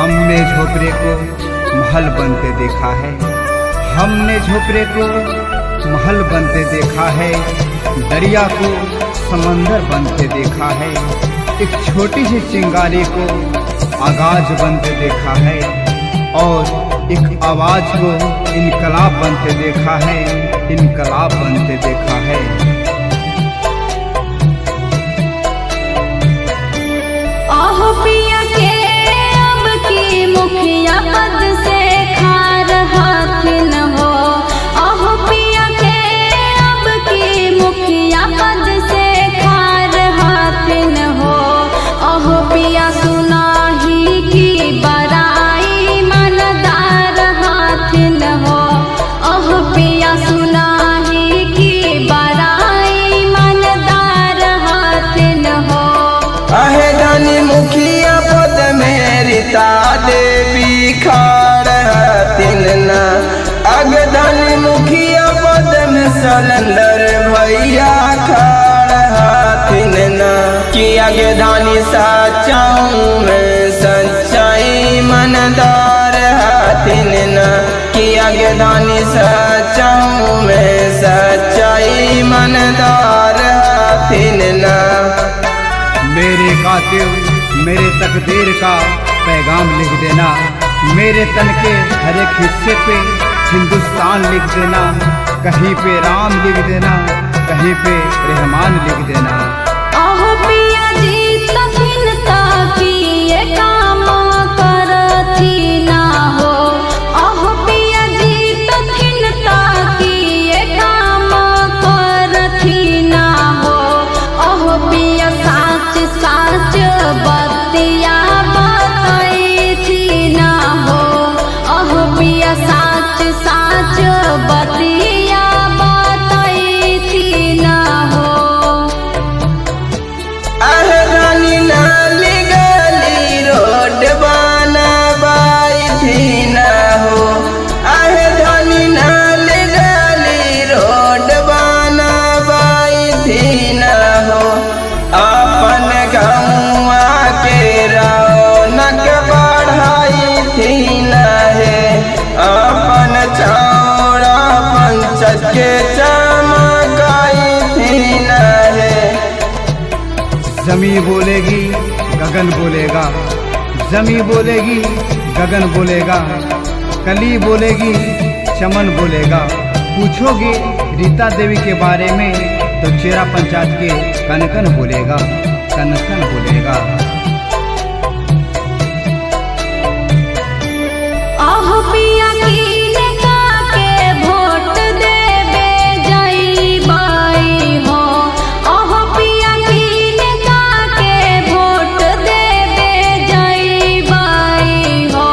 हमने झोपड़े को महल बनते देखा है, हमने झोपड़े को महल बनते देखा है, दरिया को समंदर बनते देखा है, एक छोटी सी चिंगारी को आगाज बनते देखा है और एक आवाज को इनकलाब बनते देखा है, इनकलाब बनते देखा है। पिया के अब की मुखिया पद से खार हाथिन हो, आहो पिया के अब की मुखिया पद से खार हाथिन हो, आहो पिया सुनाही की बड़ाई मनदार हाथिन हो, आहो पिया सुनाही की बड़ाई मनदार हाथिन हो। आहे दानी मुखिया पद में रीता देवी खाड़ हथिन ना, अगदानी मुखिया पद में सलंदर भैया खाड़ हथिन ना, कि अगदानी सच्चाऊ में सच्चाई मनदार हथिन ना, कि अगदानी सच्चाऊ में सच्चाई मनदार हथिन ना। मेरे कातिल मेरे तकदीर का पैगाम लिख देना, मेरे तन के हर एक हिस्से पे हिंदुस्तान लिख देना, कहीं पे राम लिख देना, कहीं पे रहमान लिख देना। आहो पिया जी तथिन ताकि ये काम करथी ना हो, आहो पिया जी तथिन ताकि ये काम करथी ना हो, आहो पिया साच साच बतिया बताई थी ना हो, आहो पिया साच साच बतिया बताई थी ना हो। रानी नाली गली रोड बनवाई थी ना हो, रानी नाली गली रोड बनवाई थी ना हो, अपन गौआ के रौनक बढ़ाई थी ना है, अपन चौड़ा पंचत के चमकाई थी ना है। जमी बोलेगी गगन बोलेगा, जमी बोलेगी गगन बोलेगा, कली बोलेगी चमन बोलेगा, पूछोगे रीता देवी के बारे में तो चेरा पंचायत के कनकन बोलेगा, कनकन बोलेगा। आहो पिया कीने काके वोट देबे जाई बाई हो, आहो पिया कीने काके वोट देबे जाई बाई हो,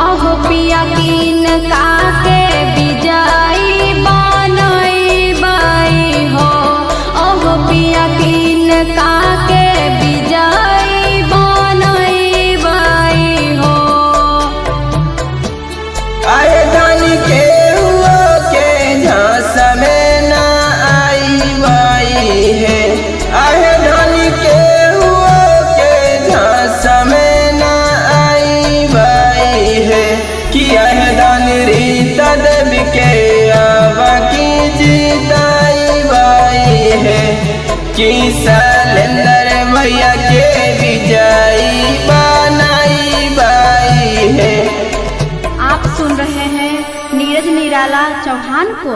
आहो पिया कीन काके बिजाई बनाई बाई हो, आहो पिया कीन काके बिजाई बनाई बाई हो। आए धानी के हुआ के झांस में ना आई बाई है, आए धानी के हुआ के झांस में ना आई बाई है, कि आए धानी रीता देवी के आवा की जीताई बाई है, कि सलेंदर भैया के विजयी बनाई बाई है। आप सुन रहे हैं नीरज निराला चौहान को।